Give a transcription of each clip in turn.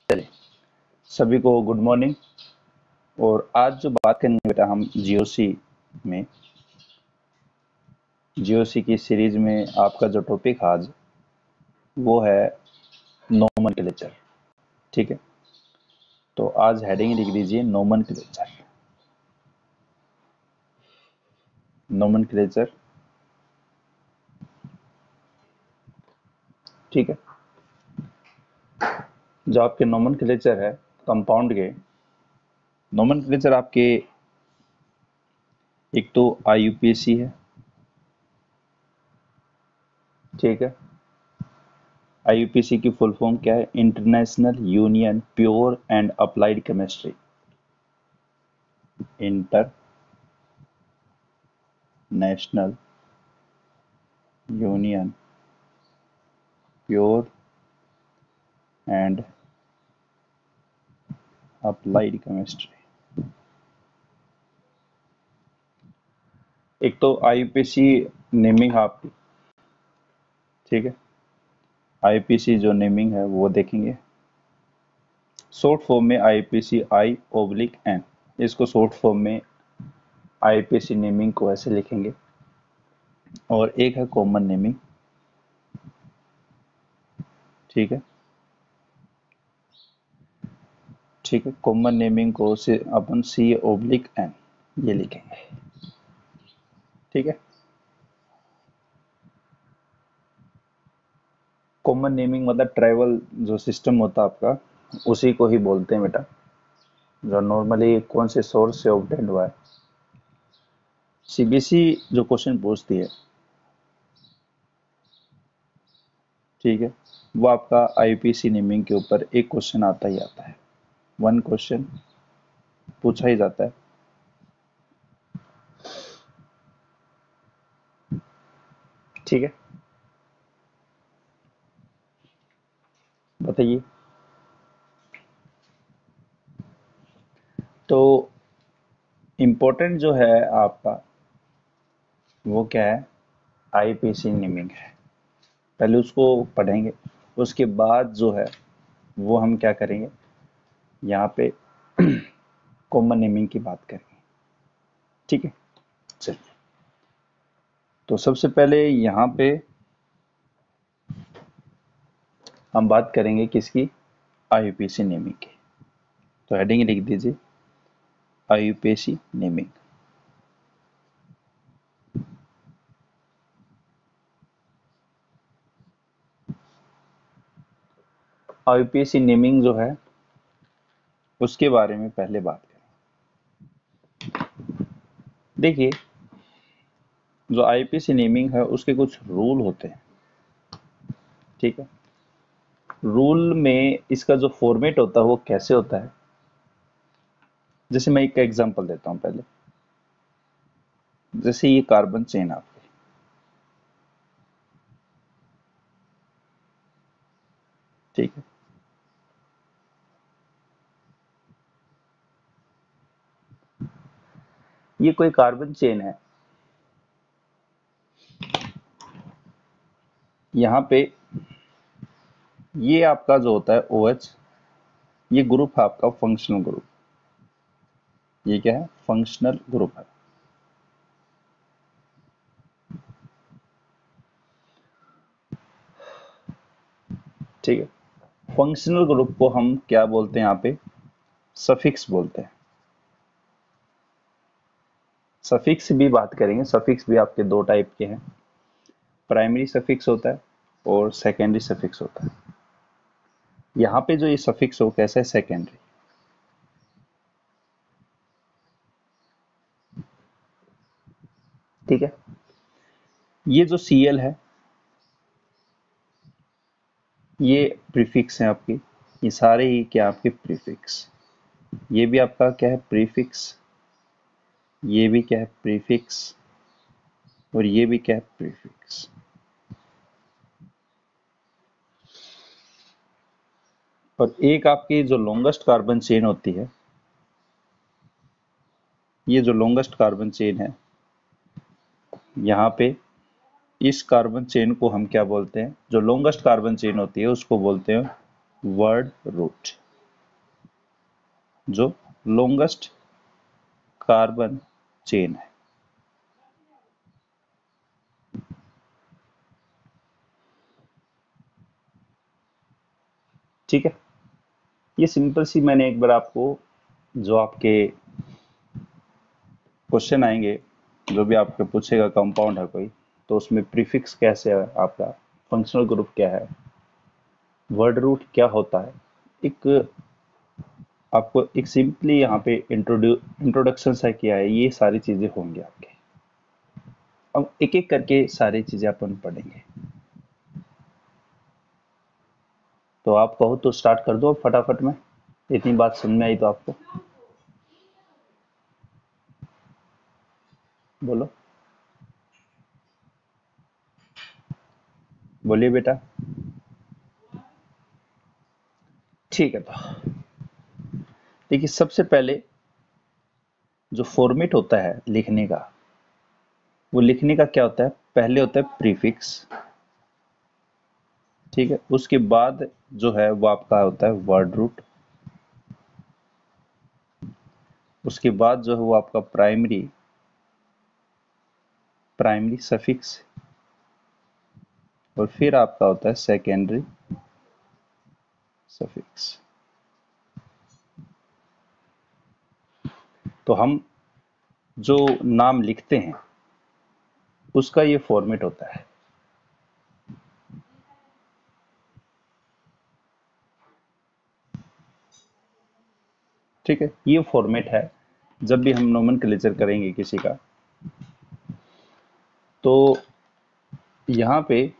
चलिए, सभी को गुड मॉर्निंग। और आज जो बात करेंगे बेटा हम में जीओसी की सीरीज में आपका जो टॉपिक आज वो है नोमेनक्लेचर। ठीक है, तो आज हेडिंग लिख दीजिए नोमेनक्लेचर। नोमेनक्लेचर, ठीक है। जो आपके नोमेनक्लेचर है कंपाउंड के नोमेनक्लेचर आपके एक तो आईयूपीएसी है, ठीक है। आईयूपीसी की फुल फॉर्म क्या है? International union pure and applied chemistry. International union pure and applied chemistry. एक तो आईयूपीसी नेमिंग आपकी, ठीक है। आईपीसी जो नेमिंग है वो देखेंगे। शॉर्ट फॉर्म में आईपीसी I/N, इसको शॉर्ट फॉर्म में आईपीसी नेमिंग को ऐसे लिखेंगे। और एक है कॉमन नेमिंग, ठीक है। ठीक है, कॉमन नेमिंग को से अपन C/N ये लिखेंगे, ठीक है। कॉमन नेमिंग मतलब ट्राइबल जो सिस्टम होता है आपका, उसी को ही बोलते हैं बेटा, जो नॉर्मली कौन से सोर्स से ऑब्टेंड हुआ है। सीबीएसई जो क्वेश्चन पूछती है, ठीक है, वो आपका आईपीसी नेमिंग के ऊपर एक क्वेश्चन आता ही आता है। वन क्वेश्चन पूछा ही जाता है, ठीक है। बताइए। तो इम्पोर्टेंट जो है आपका वो क्या है? आईपीसी नेमिंग है। पहले उसको पढ़ेंगे, उसके बाद जो है वो हम क्या करेंगे, यहाँ पे कॉमन नेमिंग की बात करेंगे, ठीक है। चलिए, तो सबसे पहले यहाँ पे हम बात करेंगे किसकी? आईयूपीसी नेमिंग की। तो हेडिंग लिख दीजिए आईयूपीसी नेमिंग। आईयूपीसी नेमिंग जो है उसके बारे में पहले बात करें। देखिए, जो आईयूपीसी नेमिंग है उसके कुछ रूल होते हैं, ठीक है। रूल में इसका जो फॉर्मेट होता है वो कैसे होता है, जैसे मैं एक एग्जांपल देता हूं पहले। जैसे ये कार्बन चेन आपकी, ठीक है। ये कोई कार्बन चेन है, यहाँ पे ये आपका जो होता है OH, ये ग्रुप है आपका फंक्शनल ग्रुप। ये क्या है? फंक्शनल ग्रुप है, ठीक है। फंक्शनल ग्रुप को हम क्या बोलते हैं? यहाँ पे सफिक्स बोलते हैं। सफिक्स भी बात करेंगे। सफिक्स भी आपके दो टाइप के हैं, प्राइमरी सफिक्स होता है और सेकेंडरी सफिक्स होता है। यहाँ पे जो ये सफिक्स हो कैसा है? सेकेंडरी, ठीक है। ये जो Cl है ये प्रीफिक्स है आपकी, ये सारे ही क्या आपके प्रीफिक्स। ये भी आपका क्या है? प्रीफिक्स। ये भी क्या है? प्रीफिक्स। और ये भी क्या है? प्रीफिक्स। और एक आपकी जो लॉन्गेस्ट कार्बन चेन होती है, ये जो लॉन्गेस्ट कार्बन चेन है, यहाँ पे इस कार्बन चेन को हम क्या बोलते हैं? जो लॉन्गेस्ट कार्बन चेन होती है उसको बोलते हैं वर्ड रूट। जो लॉन्गेस्ट कार्बन चेन है। ठीक है, ये सिंपल सी मैंने एक बार आपको, जो आपके क्वेश्चन आएंगे, जो भी आपके पूछेगा कंपाउंड है कोई, तो उसमें प्रीफिक्स कैसे है आपका, फंक्शनल ग्रुप क्या है, वर्ड रूट क्या होता है, एक आपको एक सिंपली यहाँ पे इंट्रोडक्शन सा किया है, ये सारी चीजें होंगी आपके। अब एक एक करके सारी चीजें अपन पढ़ेंगे। तो आप कहो तो स्टार्ट कर दो अब फटाफट में, इतनी बात समझ में आई तो आपको, बोलो, बोलिए बेटा। ठीक है, तो देखिए सबसे पहले जो फॉर्मेट होता है लिखने का, वो लिखने का क्या होता है, पहले होता है प्रीफिक्स। ठीक है, उसके बाद जो है वो आपका होता है वर्ड रूट, उसके बाद जो है वो आपका प्राइमरी प्राइमरी सफिक्स, और फिर आपका होता है सेकेंडरी सफिक्स। तो हम जो नाम लिखते हैं उसका ये फॉर्मेट होता है। ठीक है, ये फॉर्मेट है। जब भी हम नोमेनक्लेचर करेंगे किसी का, तो यहाँ पे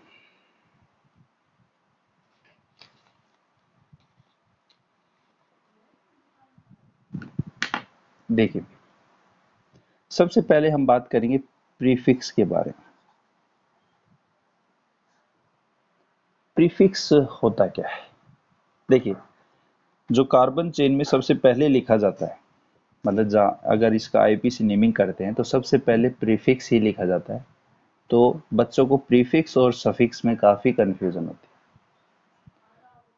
देखिए, सबसे पहले हम बात करेंगे प्रीफिक्स के बारे में। प्रीफिक्स होता क्या है, देखिए जो कार्बन चेन में सबसे पहले लिखा जाता है, मतलब जहाँ अगर इसका आईपीसी नेमिंग करते हैं तो सबसे पहले प्रीफिक्स ही लिखा जाता है। तो बच्चों को प्रीफिक्स और सफिक्स में काफी कंफ्यूजन होती है।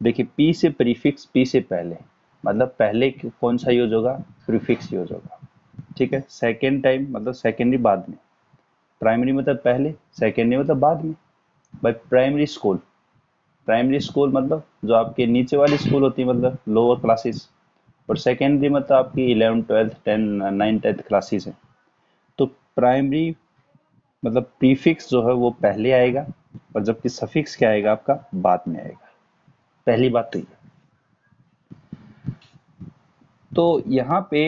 देखिए पी से प्रीफिक्स, पी से पहले, मतलब पहले कौन सा यूज होगा, प्रीफिक्स यूज होगा। ठीक है, सेकेंड टाइम मतलब सेकेंडरी बाद में, प्राइमरी मतलब पहले, सेकेंडरी मतलब बाद में। भाई प्राइमरी स्कूल मतलब जो आपके नीचे वाली स्कूल होती है, मतलब लोअर क्लासेस, और सेकेंडरी मतलब आपकी 11 12 10 9 10 क्लासेस है। तो प्राइमरी मतलब प्रीफिक्स जो है वो पहले आएगा, और जबकि सफिक्स क्या आएगा आपका, बाद में आएगा। पहली बात तो ये। तो यहाँ पे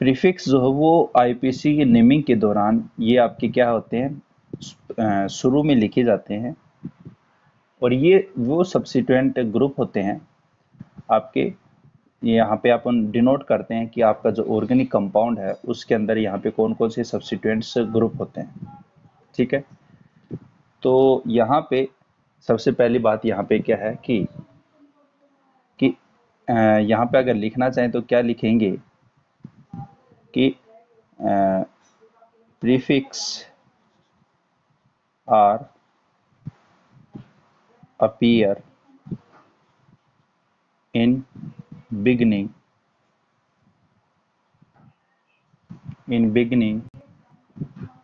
प्रीफिक्स जो है वो आईपीसी की नेमिंग के दौरान ये आपके क्या होते हैं, शुरू में लिखे जाते हैं, और ये वो सब्सिट्यूएंट ग्रुप होते हैं आपके। यहाँ पे अपन डिनोट करते हैं कि आपका जो ऑर्गेनिक कंपाउंड है उसके अंदर यहाँ पे कौन कौन से सब्सिट्यूएंट्स ग्रुप होते हैं। ठीक है, तो यहाँ पे सबसे पहली बात यहाँ पे क्या है कि यहाँ पे अगर लिखना चाहें तो क्या लिखेंगे कि prefix are appear in beginning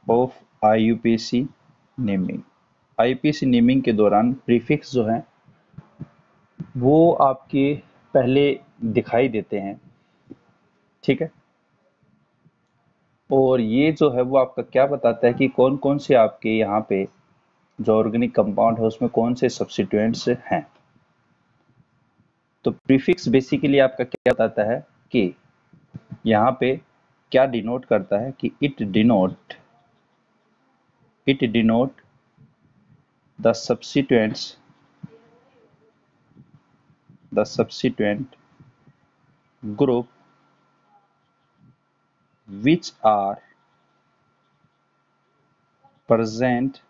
of IUPAC naming. IPC naming के दौरान प्रीफिक्स जो है वो आपके पहले दिखाई देते हैं। ठीक है, और ये जो है वो आपका क्या बताता है कि कौन कौन से आपके यहाँ पे जो ऑर्गेनिक कंपाउंड है उसमें कौन से सब्स्टिट्यूएंट्स हैं। तो प्रीफिक्स बेसिकली आपका क्या बताता है कि यहाँ पे क्या डिनोट करता है कि it denote the substituent group which are present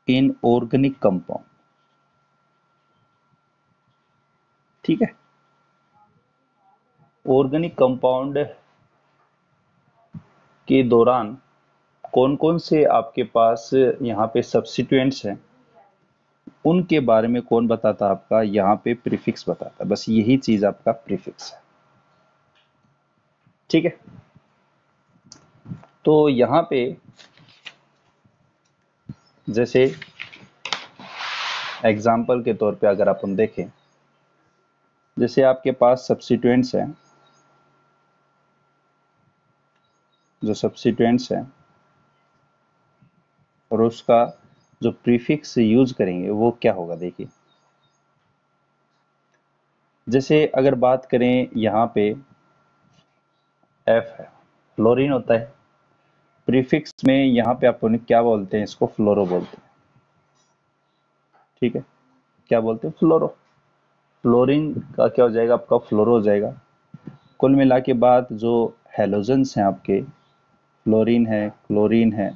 in organic compound। ठीक है, ऑर्गेनिक कंपाउंड के दौरान कौन कौन से आपके पास यहाँ पे सब्स्टिट्यूएंट्स हैं, उनके बारे में कौन बताता आपका, यहाँ पे प्रीफिक्स बताता, बस यही चीज आपका प्रीफिक्स है। ठीक है, तो यहाँ पे जैसे एग्जाम्पल के तौर पे अगर अपन देखें, जैसे आपके पास सब्स्टिट्यूएंट्स हैं, जो सब्स्टिट्यूएंट्स हैं और उसका जो प्रीफिक्स यूज करेंगे वो क्या होगा, देखिए जैसे अगर बात करें यहाँ पे एफ है, फ्लोरीन होता है, प्रीफिक्स में यहाँ पे अपन क्या बोलते हैं, इसको फ्लोरो बोलते हैं। ठीक है, क्या बोलते हैं, फ्लोरो। फ्लोरीन का क्या हो जाएगा, आपका फ्लोरो हो जाएगा। कुल मिला के बाद जो हेलोजेंस हैं आपके, फ्लोरीन है, क्लोरीन है,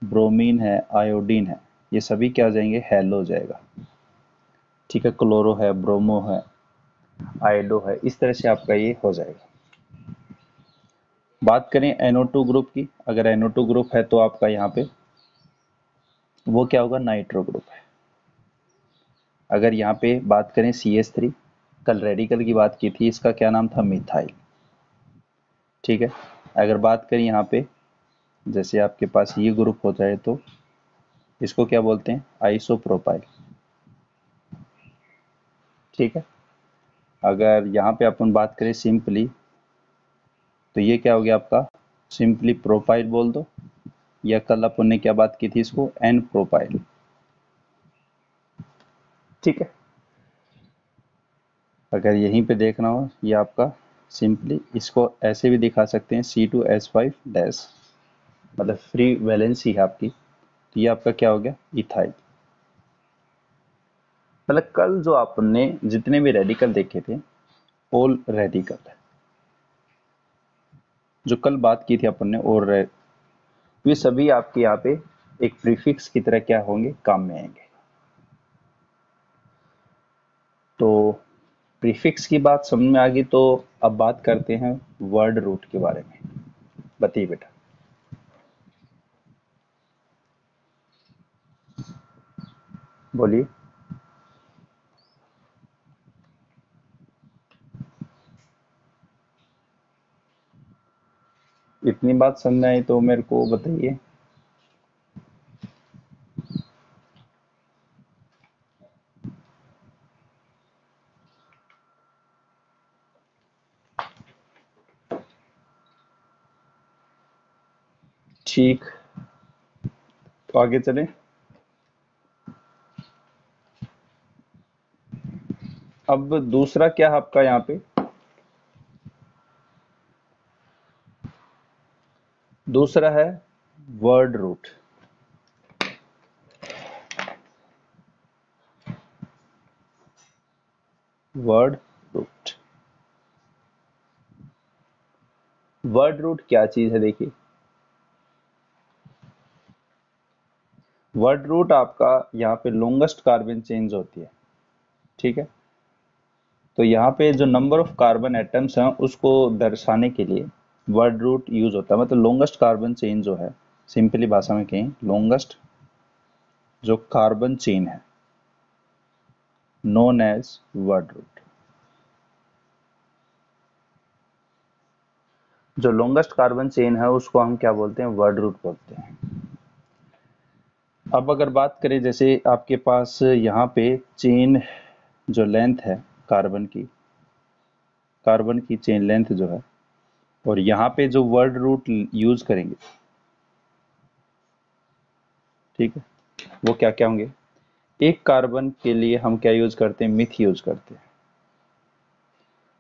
ब्रोमीन है, आयोडीन है, ये सभी क्या हो जाएंगे, हेलो हो जाएगा। ठीक है, क्लोरो है, ब्रोमो है, आयोडो है, इस तरह से आपका ये हो जाएगा। बात करें NO2 ग्रुप की, अगर NO2 ग्रुप है तो आपका यहाँ पे वो क्या होगा, नाइट्रो ग्रुप है। अगर यहाँ पे बात करें CH3, कल रेडिकल की बात की थी, इसका क्या नाम था, मिथाइल। ठीक है, अगर बात करें यहाँ पे जैसे आपके पास ये ग्रुप होता है तो इसको क्या बोलते हैं, आइसोप्रोपाइल। ठीक है, अगर यहाँ पे अपन बात करें सिंपली तो ये क्या हो गया आपका, सिंपली प्रोपाइल बोल दो, या कल अपन ने क्या बात की थी, इसको एन प्रोपाइल। ठीक है, अगर यहीं पे देखना हो, ये आपका सिंपली इसको ऐसे भी दिखा सकते हैं, C2H5 डैश, मतलब फ्री वैलेंसी है आपकी, तो ये आपका क्या हो गया, इथाइल। मतलब कल जो आपने जितने भी रेडिकल देखे थे, ऑल रेडिकल, जो कल बात की थी अपन ने, और ये सभी आपके यहाँ पे एक प्रीफिक्स की तरह क्या होंगे, काम में आएंगे। तो प्रीफिक्स की बात समझ में आ गई, तो अब बात करते हैं वर्ड रूट के बारे में। बताइए बेटा। बोलिए। इतनी बात समझ में आई तो मेरे को बताइए। ठीक, तो आगे चलें। अब दूसरा क्या है आपका यहाँ पे, दूसरा है word root. Word root, word root क्या चीज है, देखिए वर्ड रूट आपका यहाँ पे लॉन्गेस्ट कार्बन चेंज होती है। ठीक है, तो यहाँ पे जो नंबर ऑफ कार्बन एटम्स हैं उसको दर्शाने के लिए वर्ड रूट यूज होता है। मतलब लॉन्गेस्ट कार्बन चेन जो है, सिंपली भाषा में कहें, लॉन्गेस्ट जो कार्बन चेन है, नोन एज वर्ड रूट। जो लॉन्गेस्ट कार्बन चेन है उसको हम क्या बोलते हैं, वर्ड रूट बोलते हैं। अब अगर बात करें, जैसे आपके पास यहाँ पे चेन जो लेंथ है कार्बन की, कार्बन की चेन लेंथ जो है, और यहाँ पे जो वर्ड रूट यूज करेंगे, ठीक है, वो क्या क्या होंगे। एक कार्बन के लिए हम क्या यूज करते हैं, मिथ यूज करते हैं।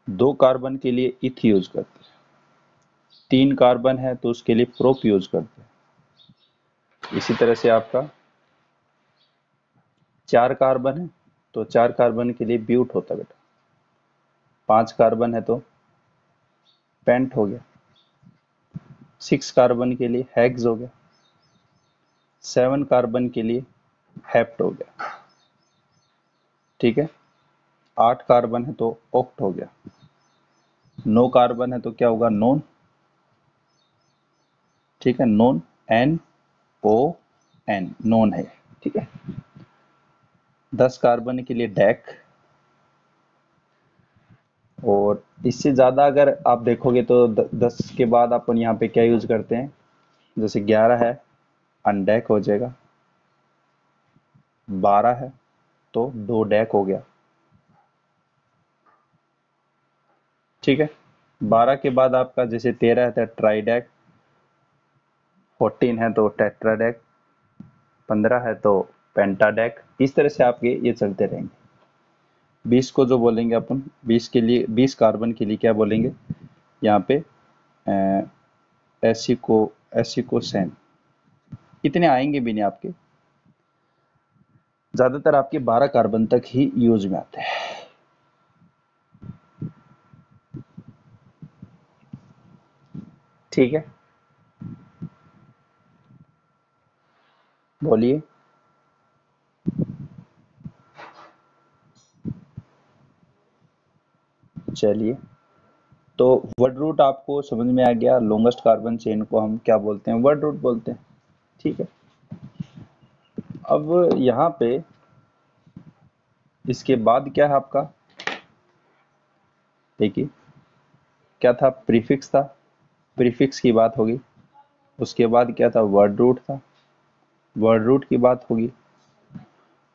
दो कार्बन के लिए इथ यूज करते हैं। तीन कार्बन है तो उसके लिए प्रोप यूज करते हैं। इसी तरह से आपका चार कार्बन है तो चार कार्बन के लिए ब्यूट होता है बेटा। पांच कार्बन है तो पेंट हो गया। सिक्स कार्बन के लिए हेक्स हो गया। सेवन कार्बन के लिए हेप्ट हो गया। ठीक है, आठ कार्बन है तो ऑक्ट हो गया। नौ कार्बन है तो क्या होगा, नोन। ठीक है, नोन, NON, नोन है। ठीक है, 10 कार्बन के लिए डैक, और इससे ज़्यादा अगर आप देखोगे तो 10 के बाद अपन यहाँ पे क्या यूज करते हैं, जैसे 11 है अनडैक हो जाएगा, 12 है तो 2 डैक हो गया। ठीक है, 12 के बाद आपका जैसे 13 है तो ट्राइडैक, 14 है तो टेट्राडैक, 15 है तो पेंटाडैक। इस तरह से आपके ये चलते रहेंगे। 20 को जो बोलेंगे अपन, 20 के लिए, 20 कार्बन के लिए क्या बोलेंगे यहाँ पे, एसिकोसेन। इतने आएंगे भी नहीं आपके, ज्यादातर आपके 12 कार्बन तक ही यूज में आते हैं। ठीक है, बोलिए। चलिए, तो वर्ड रूट आपको समझ में आ गया। लॉन्गेस्ट कार्बन चेन को हम क्या बोलते हैं, वर्ड रूट बोलते हैं। ठीक है, अब यहाँ पे इसके बाद क्या है आपका, देखिए क्या था, प्रीफिक्स था, प्रीफिक्स की बात होगी। उसके बाद क्या था, वर्ड रूट था, वर्ड रूट की बात होगी।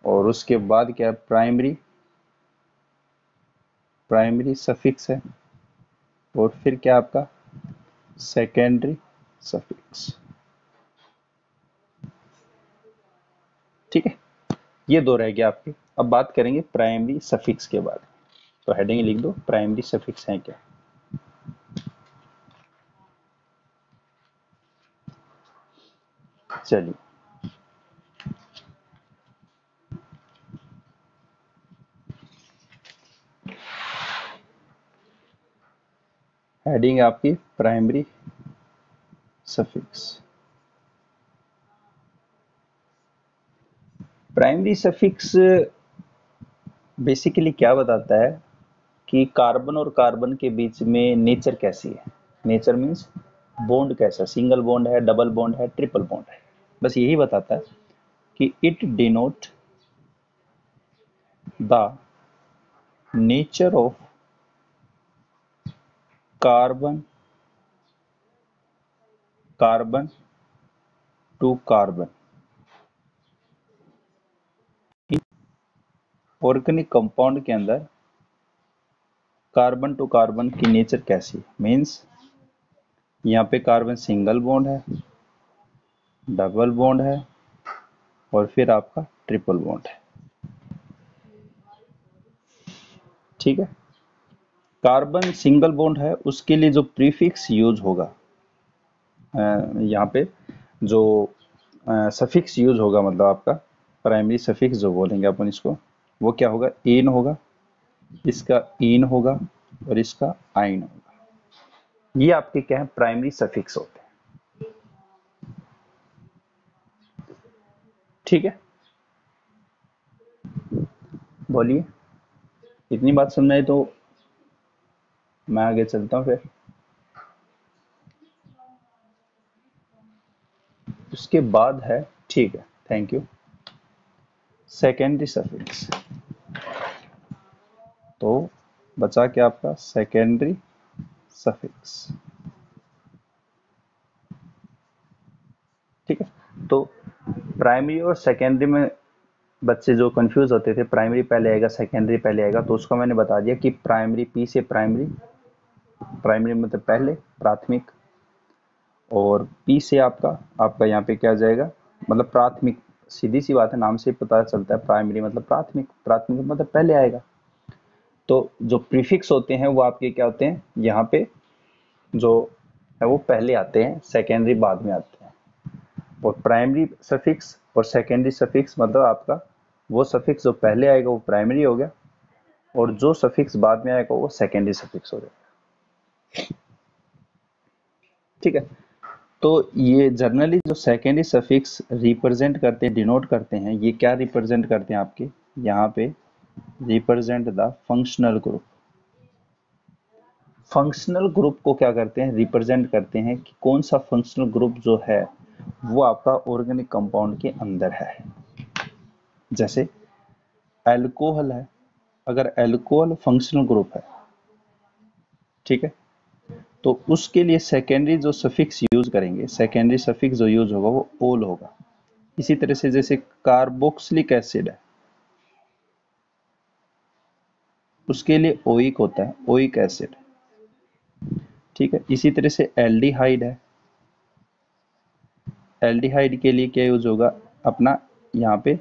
और उसके बाद क्या है, प्राइमरी, प्राइमरी सफिक्स है। और फिर क्या आपका, सेकेंडरी सफिक्स। ठीक है, ये दो रह गया आपके। अब बात करेंगे प्राइमरी सफिक्स के बारे में। तो हेडिंग लिख दो, प्राइमरी सफिक्स है क्या। चलिए, हेडिंग आपकी primary suffix. Primary suffix basically क्या बताता है कि कार्बन और कार्बन के बीच में नेचर कैसी है। नेचर मीन्स बॉन्ड कैसा, सिंगल बॉन्ड है, डबल बॉन्ड है, ट्रिपल बॉन्ड है, बस यही बताता है कि it denote the nature of carbon, carbon to carbon, organic compound के अंदर कार्बन टू कार्बन की नेचर कैसी है। मीन्स यहाँ पे कार्बन सिंगल बॉन्ड है, डबल बॉन्ड है, और फिर आपका ट्रिपल बॉन्ड है। ठीक है, कार्बन सिंगल बॉन्ड है, उसके लिए जो प्रीफिक्स यूज होगा, यहाँ पे जो सफिक्स यूज होगा, मतलब आपका प्राइमरी सफिक्स जो बोलेंगे अपन इसको, वो क्या होगा, एन होगा, इसका इन होगा, और इसका आइन होगा। ये आपके क्या है, प्राइमरी सफिक्स होते हैं। ठीक है, बोलिए। इतनी बात समझ आई तो मैं आगे चलता हूँ फिर। उसके बाद है, ठीक है, थैंक यू, सेकेंडरी सफिक्स। तो बचा क्या आपका, सेकेंडरी सफिक्स। ठीक है, तो प्राइमरी और सेकेंडरी में बच्चे जो कंफ्यूज होते थे, प्राइमरी पहले आएगा सेकेंडरी पहले आएगा, तो उसको मैंने बता दिया कि प्राइमरी, पी से प्राइमरी, प्राइमरी मतलब पहले, प्राथमिक, और पी से आपका आपका यहाँ पे क्या आ जाएगा, मतलब प्राथमिक। सीधी सी बात है, नाम से पता चलता है, प्राइमरी मतलब प्राथमिक, प्राथमिक मतलब पहले आएगा। तो जो प्रीफिक्स होते हैं वो आपके क्या होते हैं, यहाँ पे जो है वो पहले आते हैं, सेकेंडरी बाद में आते हैं। और प्राइमरी सफिक्स और सेकेंडरी सफिक्स मतलब आपका वो सफिक्स जो पहले आएगा वो प्राइमरी हो गया, और जो सफिक्स बाद में आएगा वो सेकेंडरी सफिक्स हो जाएगा। ठीक है, तो ये जनरली जो सेकेंडरी सफिक्स रिप्रेजेंट करते हैं, डिनोट करते हैं, ये क्या रिप्रेजेंट करते हैं आपके यहाँ पे, represent the functional group. Functional group को क्या करते हैं, रिप्रेजेंट करते हैं कि कौन सा फंक्शनल ग्रुप जो है वो आपका ऑर्गेनिक कंपाउंड के अंदर है। जैसे एल्कोहल है, अगर एल्कोहल फंक्शनल ग्रुप है, ठीक है, तो उसके लिए सेकेंडरी जो सफिक्स यूज करेंगे, सेकेंडरी सफिक्स जो यूज होगा वो ओल होगा। इसी तरह से जैसे कार्बोक्सिलिक एसिड है, उसके लिए ओइक होता है, ओइक एसिड, ठीक है। इसी तरह से एल्डिहाइड है, एल्डिहाइड के लिए क्या यूज होगा अपना, यहाँ पे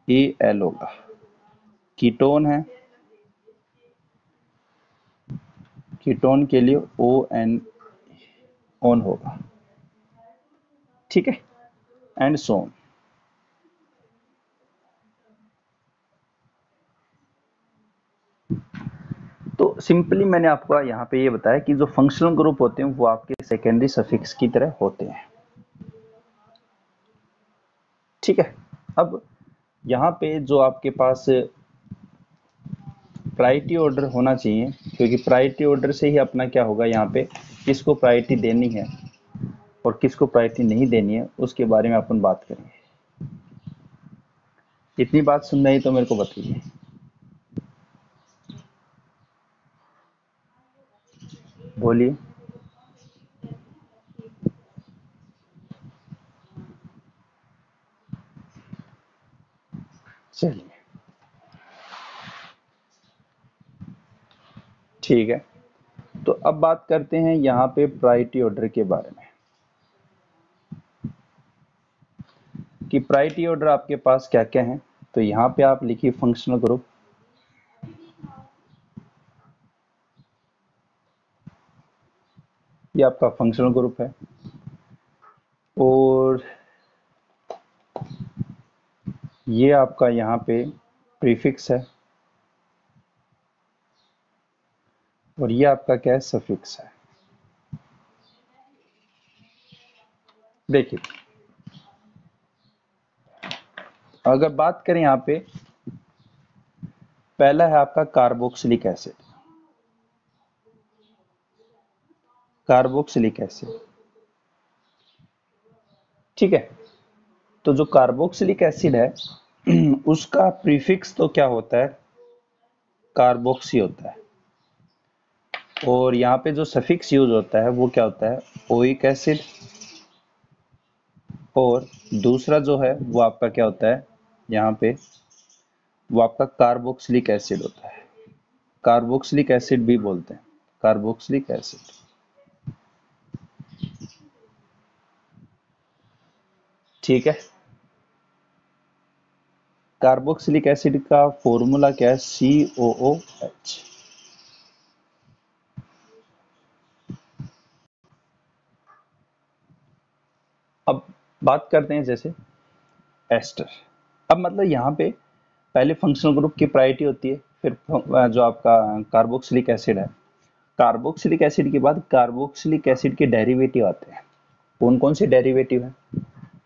ए एल होगा। कीटोन है, कीटोन के लिए ओ एन ओन होगा, ठीक है, एंड सो ऑन। तो सिंपली मैंने आपको यहाँ पे ये बताया कि जो फंक्शनल ग्रुप होते हैं वो आपके सेकेंडरी सफिक्स की तरह होते हैं, ठीक है। अब यहाँ पे जो आपके पास प्रायोरिटी ऑर्डर होना चाहिए, क्योंकि प्रायोरिटी ऑर्डर से ही अपना क्या होगा, यहाँ पे किसको प्रायोरिटी देनी है और किसको प्रायोरिटी नहीं देनी है उसके बारे में अपन बात करेंगे। इतनी बात सुन रही तो मेरे को बताइए। बोलिए। चलिए ठीक है, तो अब बात करते हैं यहाँ पे प्रायोरिटी ऑर्डर के बारे में, कि प्रायोरिटी ऑर्डर आपके पास क्या क्या है। तो यहाँ पे आप लिखिए फंक्शनल ग्रुप, ये आपका फंक्शनल ग्रुप है, और ये आपका यहाँ पे प्रीफिक्स है, और ये आपका क्या है, सफिक्स है। देखिए अगर बात करें यहाँ पे, पहला है आपका कार्बोक्सिलिक एसिड, कार्बोक्सिलिक एसिड, ठीक है। तो जो कार्बोक्सिलिक एसिड है उसका प्रीफिक्स तो क्या होता है, कार्बोक्सी होता है, और यहाँ पे जो सफिक्स यूज होता है वो क्या होता है, ओइक एसिड, और दूसरा जो है वो आपका क्या होता है, यहाँ पे वो आपका कार्बोक्सिलिक एसिड होता है, कार्बोक्सिलिक एसिड भी बोलते हैं, कार्बोक्सिलिक एसिड, ठीक है। कार्बोक्सिलिक एसिड का फॉर्मूला क्या है, COOH। अब बात करते हैं जैसे एस्टर। अब मतलब यहाँ पे पहले फंक्शनल ग्रुप की प्रायोरिटी होती है, फिर जो आपका कार्बोक्सिलिक एसिड है, कार्बोक्सिलिक एसिड के बाद कार्बोक्सिलिक एसिड के डेरिवेटिव आते हैं। कौन कौन से डेरिवेटिव हैं,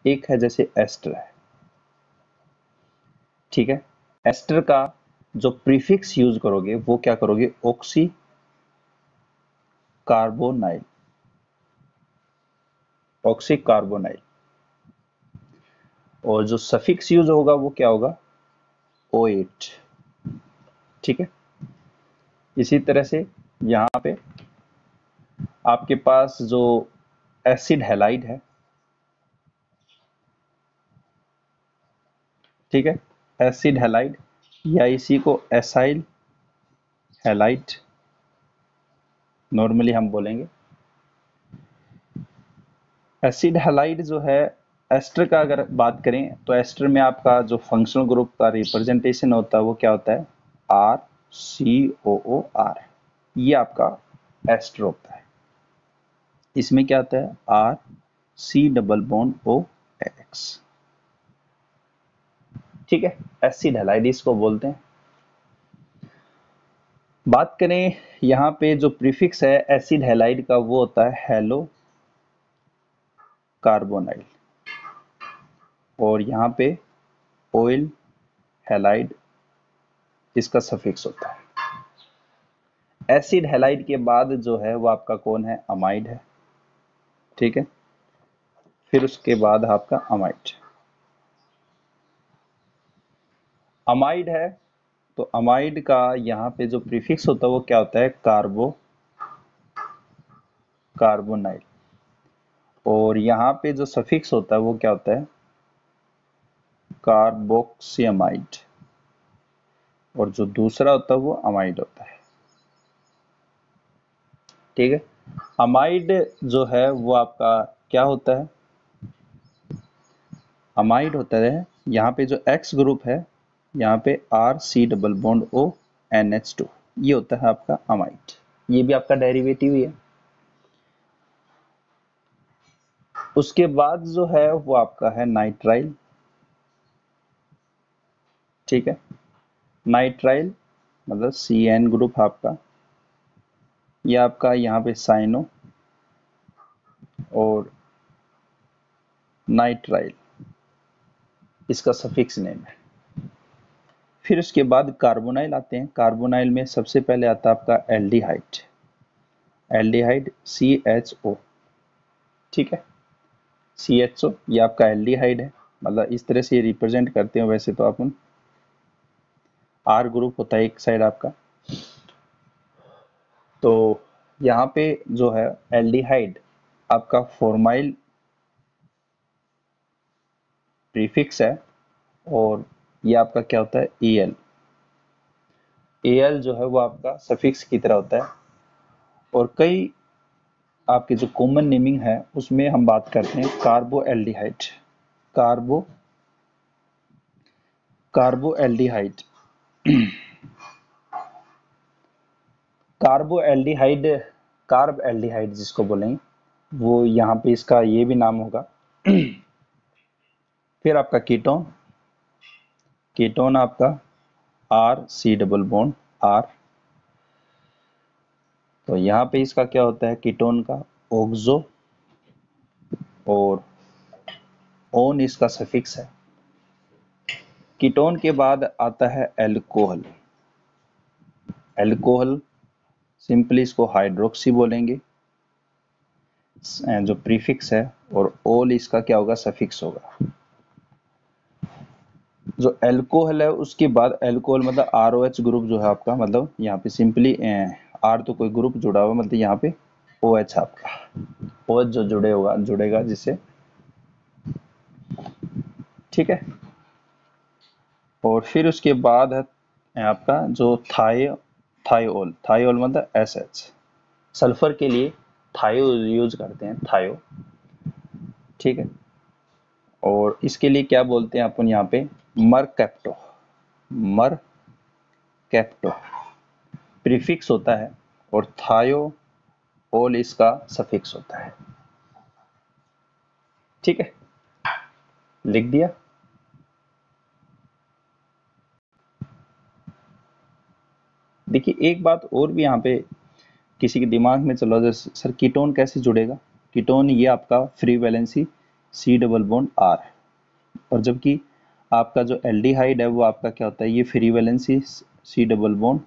एक है जैसे एस्टर है, ठीक है। एस्टर का जो प्रीफिक्स यूज करोगे वो क्या करोगे, ऑक्सी कार्बोनाइल, ऑक्सी कार्बोनाइल, और जो सफिक्स यूज होगा वो क्या होगा, O8, ठीक है। इसी तरह से यहाँ पे आपके पास जो एसिड हैलाइड है, ठीक है, एसिड हैलाइड, या इसी को एसाइल हैलाइड नॉर्मली हम बोलेंगे। एसिड हैलाइड जो है, एस्टर का अगर बात करें तो एस्टर में आपका जो फंक्शनल ग्रुप का रिप्रेजेंटेशन होता है वो क्या होता है, RCOOR, ये आपका एस्टर होता है। इसमें क्या होता है, RC डबल बॉन्ड OX, ठीक है, एसिड हैलाइड इसको बोलते हैं। बात करें यहाँ पे जो प्रीफिक्स है एसिड हैलाइड का वो होता है हेलो कार्बोनाइल, और यहाँ पे ऑयल हैलाइड इसका सफिक्स होता है। एसिड हैलाइड के बाद जो है वो आपका कौन है, अमाइड है, ठीक है, फिर उसके बाद आपका अमाइड। अमाइड है तो अमाइड का यहाँ पे जो प्रीफिक्स होता है वो क्या होता है, कार्बोनाइल। और यहाँ पे जो सफिक्स होता है वो क्या होता है, कार्बोक्सियमाइड। और जो दूसरा होता है वो अमाइड होता है। ठीक है। अमाइड जो है वो आपका क्या होता है, अमाइड होता है, यहाँ पे जो X ग्रुप है यहाँ पे RC double bond O NH2, ये होता है आपका अमाइड। ये भी आपका डेरिवेटिव ही है। उसके बाद जो है वो आपका है नाइट्राइल। ठीक है, नाइट्राइल मतलब CN ग्रुप आपका, ये आपका यहाँ पे साइनो और नाइट्राइल इसका सफिक्स नेम है। फिर उसके बाद कार्बोनाइल आते हैं। कार्बोनाइल में सबसे पहले आता है आपका एल्डिहाइड, एल्डिहाइड CHO। ठीक है, CHO ये आपका एल्डिहाइड है, मतलब इस तरह से ये रिप्रेजेंट करते हैं। वैसे तो अपन R ग्रुप होता है एक साइड आपका। तो यहाँ पे जो है एल्डिहाइड आपका फॉर्माइल प्रीफिक्स है, और ये आपका क्या होता है Al। Al जो है वो आपका सफिक्स की तरह होता है। और कई आपके जो कॉमन नेमिंग है उसमें हम बात करते हैं कार्बो aldehyde, कार्बो कार्बो aldehyde कार्बो aldehyde, carb aldehyde जिसको बोलेंगे, वो यहाँ पे इसका ये भी नाम होगा। फिर आपका कीटोन, कीटोन आपका RC डबल बॉन्ड R। तो यहाँ पे इसका क्या होता है कीटोन का, ऑक्सो, और ओन इसका सफिक्स है। कीटोन के बाद आता है एल्कोहल, एल्कोहल सिंपली इसको हाइड्रोक्सी बोलेंगे जो प्रीफिक्स है, और ओल इसका क्या होगा, सफिक्स होगा। जो एल्कोहल है उसके बाद एल्कोहल मतलब ROH ग्रुप जो है आपका, मतलब यहाँ पे सिंपली R तो कोई ग्रुप जुड़ा हुआ, मतलब यहाँ पे OH आपका, OH जो जुड़ेगा जिससे। ठीक है। और फिर उसके बाद है आपका जो थायोल, थायोल मतलब SH, सल्फर के लिए थायो यूज करते हैं, थायो। ठीक है। और इसके लिए क्या बोलते हैं अपन यहाँ पे, मरकैप्टो, मरकैप्टो प्रीफिक्स होता है, और थायो ओल इसका सफिक्स होता है। ठीक है, लिख दिया। देखिए एक बात और भी यहाँ पे किसी के दिमाग में चलो, जैसे सर कीटोन कैसे जुड़ेगा, कीटोन ये आपका free valency C double bond R, और जबकि आपका जो एल्डिहाइड है वो आपका क्या होता है, ये free valency C double bond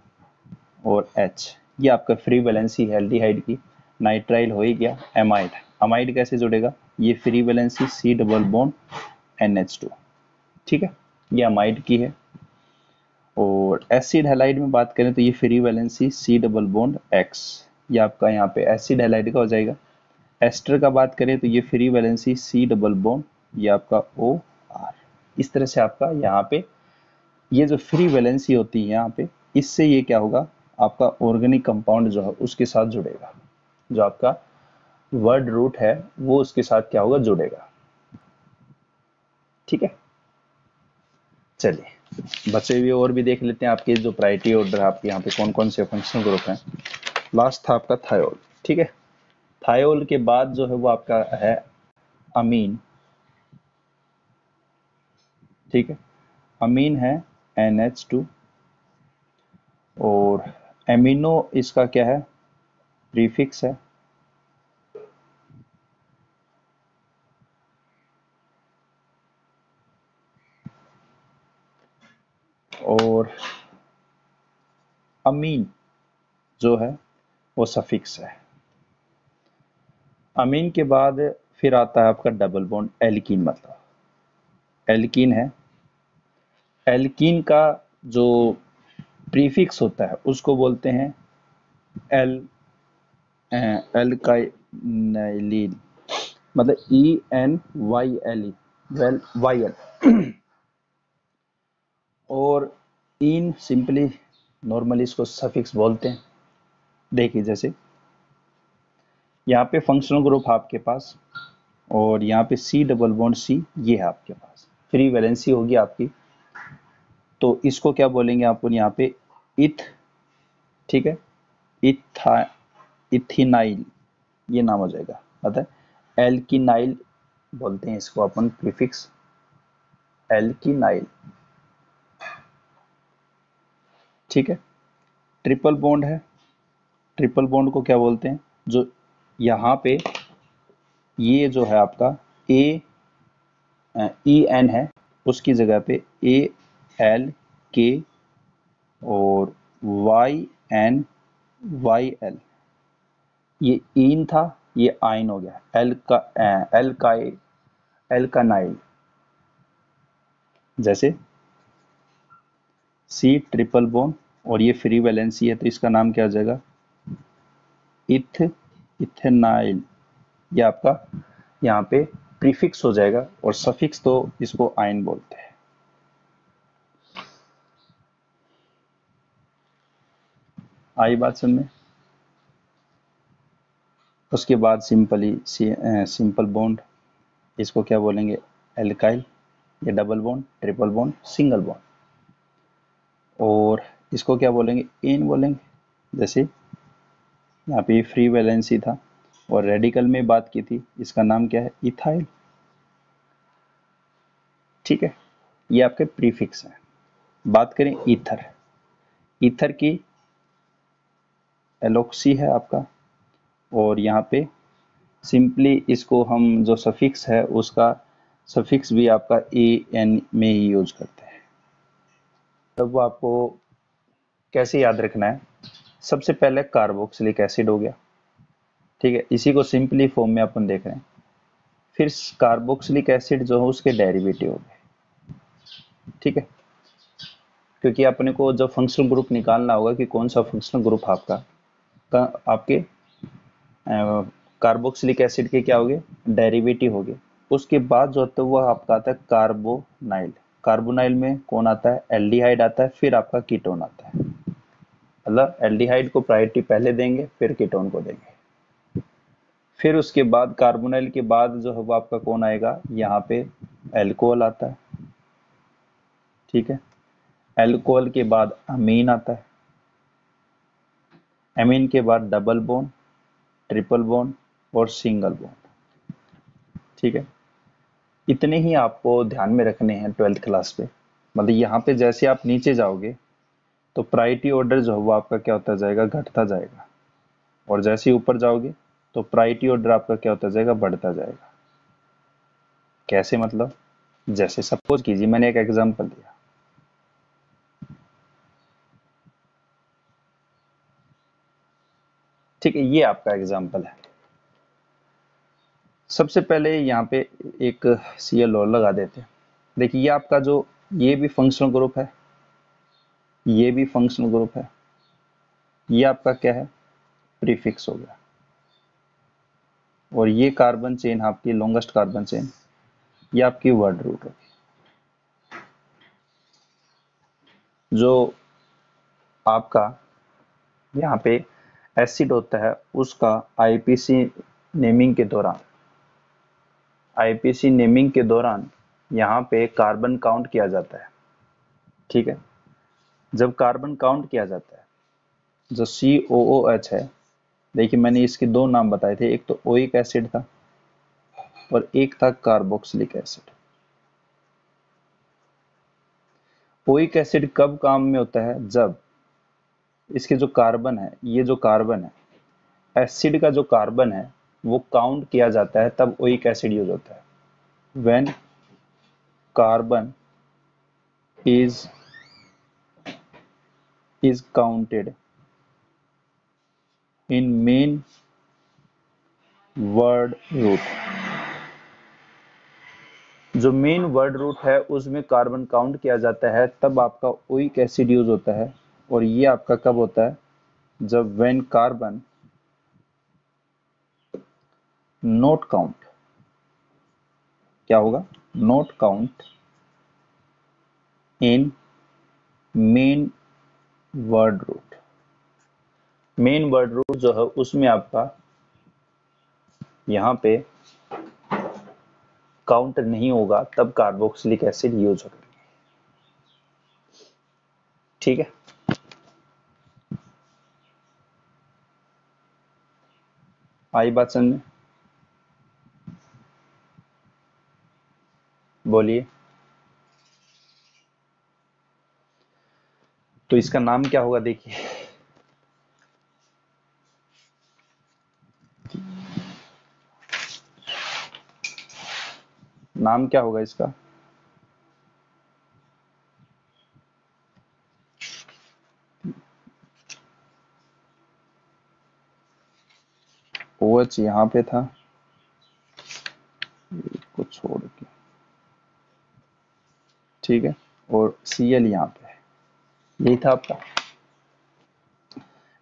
और H, ये आपका फ्री वैलेंसी है एल्डिहाइड की। नाइट्राइल हो ही गया। एमाइड, अमाइड कैसे जुड़ेगा, ये free valency C double bond NH2। ठीक है, ये अमाइड की है। और एसिड हैलाइड में बात करें तो ये free valency C double bond X, ये आपका यहाँ पे एसिड हैलाइड का हो जाएगा। एस्टर का बात करें तो ये free valency C double bond, ये आपका OR। इस तरह से आपका यहाँ पे ये जो फ्री वैलेंसी होती है यहाँ पे, इससे ये क्या होगा, आपका ऑर्गेनिक कंपाउंड जो है उसके साथ जुड़ेगा, जो आपका वर्ड रूट है वो उसके साथ क्या होगा, जुड़ेगा। ठीक है, चलिए बचे हुए और भी देख लेते हैं आपके जो प्रायोरिटी ऑर्डर, आपके यहाँ पे कौन कौन से फंक्शनल ग्रुप हैं। लास्ट था आपका थायोल। ठीक है, थायोल के बाद जो है वो आपका है अमीन। ठीक है, अमीन है NH2, और एमिनो इसका क्या है, प्रीफिक्स है। और अमीन जो है वो सफिक्स है। अमीन के बाद फिर आता है आपका डबल बॉन्ड एल्कीन, मतलब एल्कीन है एल्कीन का जो प्रीफिक्स होता है उसको बोलते हैं एल एल्काइलिन, मतलब ENYLE, वेल वाई एल। और इन सिंपली नॉर्मली इसको सफिक्स बोलते हैं। देखिए जैसे यहाँ पे फंक्शनल ग्रुप आपके पास, और यहाँ पे C डबल बॉन्ड C ये है आपके पास, फ्री वैलेंसी होगी आपकी। तो इसको क्या बोलेंगे आपको यहाँ पे इथ, ठीक है, इथा इथिनाइल ये नाम हो जाएगा, मतलब एल्किनाइल बोलते हैं इसको अपन, प्रीफिक्स एल्किनाइल, ठीक है। ट्रिपल बॉन्ड है, ट्रिपल बॉन्ड को क्या बोलते हैं, जो यहाँ पे ये जो है आपका EN है, उसकी जगह पे ALK और YNYL, ये इन था, ये आइन हो गया, एल्कानाइल। जैसे C ट्रिपल बॉन्ड और ये फ्री वैलेंसी है, तो इसका नाम क्या हो जाएगा, इथेनाइल। ये आपका यहाँ पे प्रीफिक्स हो जाएगा, और सफिक्स तो इसको आयन बोलते हैं। आई बात समझ में। उसके बाद सिंपल बॉन्ड, इसको क्या बोलेंगे, एल्काइल। ये double bond, triple bond, single bond. और इसको क्या बोलेंगे, एन बोलेंगे। जैसे यहाँ पे फ्री वैलेंसी था और रेडिकल में बात की थी, इसका नाम क्या है, इथाइल, ठीक है। ये आपके प्रीफिक्स हैं। बात करें ईथर, ईथर की एलोक्सी है आपका, और यहाँ पे सिंपली इसको हम जो सफिक्स है उसका सफिक्स भी आपका AN में ही यूज करते हैं। तब वो आपको कैसे याद रखना है, सबसे पहले कार्बोक्सिलिक एसिड हो गया, ठीक है, इसी को सिंपली फॉर्म में अपन देख रहे हैं। फिर कार्बोक्सिलिक एसिड जो है उसके डेरिवेटिव हो गए, ठीक है, क्योंकि अपने को जब फंक्शनल ग्रुप निकालना होगा कि कौन सा फंक्शनल ग्रुप आपके कार्बोक्सिलिक एसिड के क्या हो गए, डेरिवेटिव हो गए। उसके बाद जो होता है वो आपका आता है कार्बोनाइल। कार्बोनाइल में कौन आता है, एल्डिहाइड आता है, फिर आपका कीटोन आता है। मतलब एल्डिहाइड को प्रायोरिटी पहले देंगे, फिर कीटोन को देंगे। फिर उसके बाद कार्बोनाइल के बाद जो है वो आपका कौन आएगा, यहाँ पे एल्कोहल आता है, ठीक है। एल्कोहल के बाद अमीन आता है, अमीन के बाद डबल बॉन्ड, ट्रिपल बॉन्ड और सिंगल बॉन्ड, ठीक है। इतने ही आपको ध्यान में रखने हैं 12th क्लास पे। मतलब यहाँ पे जैसे आप नीचे जाओगे तो प्रायोरिटी ऑर्डर जो है वो आपका क्या होता जाएगा, घटता जाएगा, और जैसे ही ऊपर जाओगे तो प्रायोरिटी ऑर्डर आपका क्या होता जाएगा, बढ़ता जाएगा। कैसे मतलब, जैसे सपोज कीजिए मैंने एक एग्जांपल दिया, ठीक है, ये आपका एग्जांपल है। सबसे पहले यहाँ पे एक Cl और लगा देते हैं। देखिए ये आपका जो, ये भी फंक्शनल ग्रुप है, ये भी फंक्शनल ग्रुप है, ये आपका क्या है, प्रीफिक्स हो गया। और ये कार्बन चेन आपकी लॉन्गेस्ट कार्बन चेन, ये आपकी वर्ड रूट होगी। जो आपका यहाँ पे एसिड होता है उसका आईपीसी नेमिंग के दौरान, आईपीसी नेमिंग के दौरान यहाँ पे कार्बन काउंट किया जाता है, ठीक है। जब कार्बन काउंट किया जाता है, जो COOH है, देखिए मैंने इसके दो नाम बताए थे, एक तो ओइक एसिड था और एक था कार्बोक्सिलिक एसिड। ओइक एसिड कब काम में होता है, जब इसके जो कार्बन है, ये जो कार्बन है, एसिड का जो कार्बन है वो काउंट किया जाता है, तब ओइक एसिड यूज होता है। When carbon is counted in main word root, जो मेन वर्ड रूट है उसमें कार्बन काउंट किया जाता है तब आपका ओइक एसिड यूज होता है, और ये आपका कब होता है, जब व्हेन कार्बन नोट काउंट, क्या होगा, note count in main word root. Main word root जो है उसमें आपका यहां पे काउंट नहीं होगा तब कार्बोक्सिलिक एसिड यूज होगा। ठीक है, आई बात समझ में, बोलिए। तो इसका नाम क्या होगा, देखिए, नाम क्या होगा इसका, OH यहां पे था, इसको छोड़ के, ठीक है, और Cl यहां पे है, यही था आपका।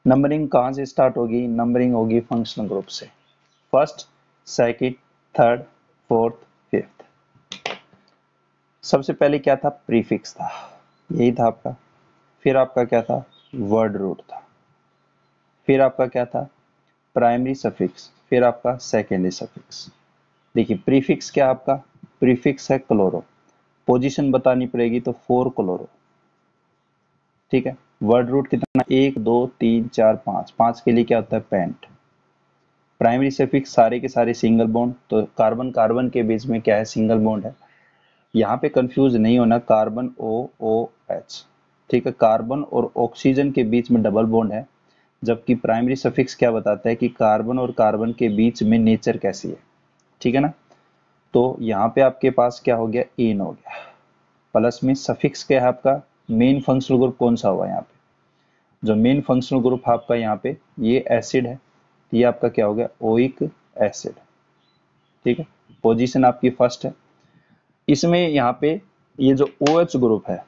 नंबरिंग कहां से स्टार्ट होगी, नंबरिंग होगी फंक्शनल ग्रुप से, first, second, third, fourth, fifth. सबसे पहले क्या था, प्रीफिक्स था, यही था आपका। फिर आपका क्या था, वर्ड रूट था। फिर आपका क्या था, प्राइमरी सफिक्स। फिर आपका सेकेंडरी सफिक्स। देखिए प्रीफिक्स क्या आपका, प्रीफिक्स है क्लोरो, पोजीशन बतानी पड़ेगी तो 4 क्लोरो, ठीक है। वर्ड रूट कितना, 1 2 3 4 5, 5 के लिए क्या होता है, पेंट। प्राइमरी सफिक्स सारे के सारे सिंगल बॉन्ड, तो कार्बन कार्बन के बीच में क्या है, सिंगल बॉन्ड है। यहाँ पे कंफ्यूज नहीं होना, कार्बन OOH, ठीक है, कार्बन और ऑक्सीजन के बीच में डबल बॉन्ड है, जबकि प्राइमरी सफिक्स क्या बताता है कि कार्बन और कार्बन के बीच में नेचर कैसी है, ठीक है ना। तो यहाँ पे आपके पास क्या हो गया, एन हो गया, प्लस में सफिक्स क्या है आपका, मेन फंक्शनल ग्रुप कौन सा हुआ यहाँ पे, जो मेन फंक्शनल ग्रुप आपका यहाँ पे ये एसिड है, ये आपका क्या हो गया, ओइक एसिड, ठीक है। पोजीशन आपकी फर्स्ट है। इसमें यहाँ पे ये जो OH ग्रुप है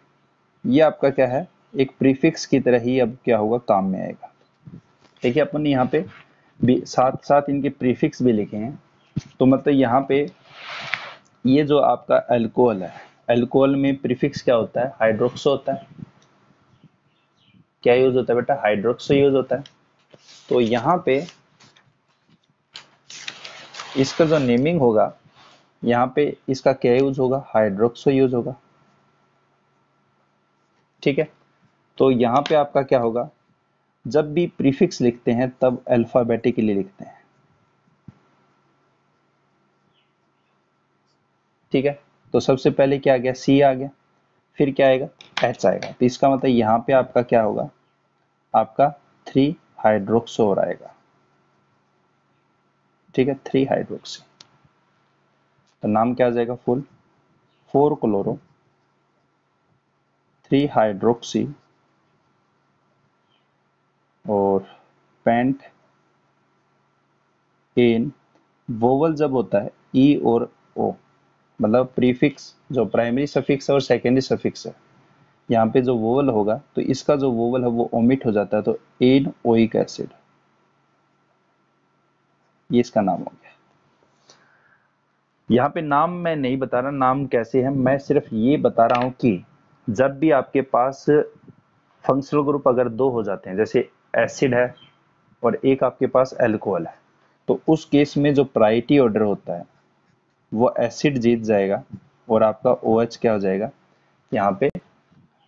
ये आपका क्या है, एक प्रीफिक्स की तरह ही अब क्या होगा, काम में आएगा। देखिए अपन यहाँ पे भी साथ साथ इनके प्रीफिक्स भी लिखे हैं, तो मतलब यहाँ पे ये जो आपका अल्कोहल है, अल्कोहल में प्रीफिक्स क्या होता है, हाइड्रोक्सो होता है। क्या यूज होता है बेटा, हाइड्रोक्सो यूज होता है। तो यहाँ पे इसका जो नेमिंग होगा, यहाँ पे इसका क्या यूज होगा, हाइड्रोक्सो यूज होगा, ठीक है। तो यहाँ पे आपका क्या होगा, जब भी प्रीफिक्स लिखते हैं तब अल्फाबेटिकली लिखते हैं, ठीक है। तो सबसे पहले क्या आ गया, C आ गया, फिर क्या आएगा, H आएगा, तो इसका मतलब यहाँ पे आपका क्या होगा, आपका 3 हाइड्रोक्सो आएगा, ठीक है, 3 हाइड्रोक्सी। तो नाम क्या आ जाएगा, फुल 4 क्लोरो 3 हाइड्रोक्सी और पेंट इन। वोवल जब होता है E और O, मतलब प्रीफिक्स जो प्राइमरी सफिक्स है और सेकेंडरी सफिक्स है, यहाँ पे जो वोवल होगा तो इसका जो वोवल है वो ओमिट हो जाता है, तो एन ओइक एसिड, ये इसका नाम हो गया। यहाँ पे नाम मैं नहीं बता रहा नाम कैसे है, मैं सिर्फ ये बता रहा हूँ कि जब भी आपके पास फंक्शनल ग्रुप अगर दो हो जाते हैं, जैसे एसिड है और एक आपके पास अल्कोहल है, तो उस केस में जो प्रायोरिटी ऑर्डर होता है वो एसिड जीत जाएगा और आपका OH क्या हो जाएगा यहाँ पे,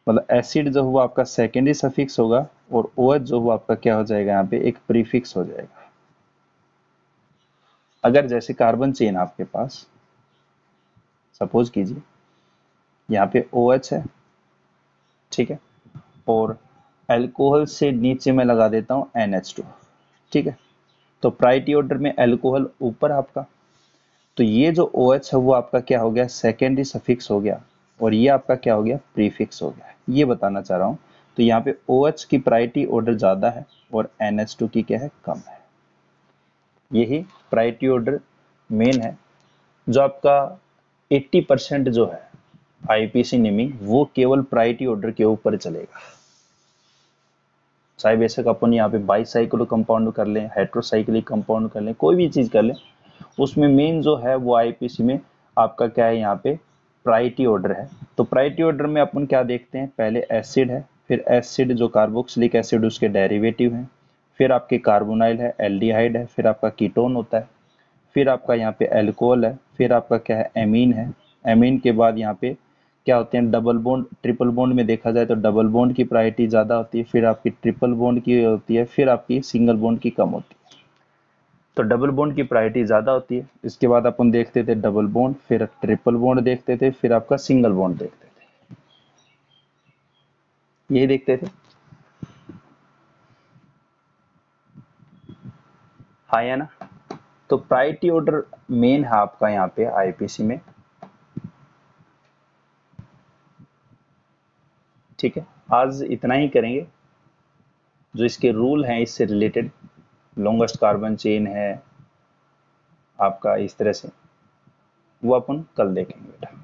मतलब एसिड जो हुआ आपका सेकेंडरी सफिक्स होगा और OH जो हुआ आपका क्या हो जाएगा, यहाँ पे एक प्रीफिक्स हो जाएगा। अगर जैसे कार्बन चेन आपके पास सपोज कीजिए यहाँ पे OH है, ठीक है, और अल्कोहल से नीचे मैं लगा देता हूँ NH2, ठीक है। तो प्रायोरिटी ऑर्डर में अल्कोहल ऊपर आपका, तो ये जो OH है वो आपका क्या हो गया, सेकेंडरी सफिक्स हो गया, और ये आपका क्या हो गया, प्रीफिक्स हो गया, ये बताना चाह रहा हूँ। तो यहाँ पे OH की प्रायोरिटी ऑर्डर ज्यादा है और NH2 की क्या है, कम है। यही प्रायोरिटी ऑर्डर मेन है। जो आपका 80% जो है आईपीसी नेमिंग वो केवल प्रायोरिटी ऑर्डर के ऊपर चलेगा। चाहे बेशक अपन यहाँ पे बाईसाइक्लिक कंपाउंड कर लें, हेट्रोसाइक्लिक कंपाउंड कर लें, कोई भी चीज कर लें, उसमें मेन जो है वो आईपीसी में आपका क्या है, यहाँ पे प्रायोरिटी ऑर्डर है। तो प्रायोरिटी ऑर्डर में अपन क्या देखते हैं, पहले एसिड है, फिर एसिड जो कार्बोक्सिलिक एसिड उसके डेरिवेटिव हैं, फिर आपके कार्बोनाइल है, एल्डिहाइड है, फिर आपका कीटोन होता है, फिर आपका यहाँ पे एल्कोहल है, फिर आपका क्या है, एमीन है। एमीन के बाद यहाँ पे क्या होते हैं, डबल बॉन्ड, ट्रिपल बॉन्ड में देखा जाए तो डबल बॉन्ड की प्रायोरिटी ज़्यादा होती है, फिर आपकी ट्रिपल बॉन्ड की होती है, फिर आपकी सिंगल बॉन्ड की कम होती है। तो डबल बॉन्ड की प्रायोरिटी ज़्यादा होती है। इसके बाद अपन देखते थे डबल बॉन्ड, फिर ट्रिपल बॉन्ड देखते थे, फिर आपका सिंगल बॉन्ड देखते थे, यही देखते थे। हाँ या ना। तो प्रायोरिटी ऑर्डर मेन है आपका यहाँ पे आईपीसी में। ठीक है, आज इतना ही करेंगे। जो इसके रूल हैं इससे रिलेटेड, लॉन्गेस्ट कार्बन चेन है आपका, इस तरह से वो अपन कल देखेंगे बेटा।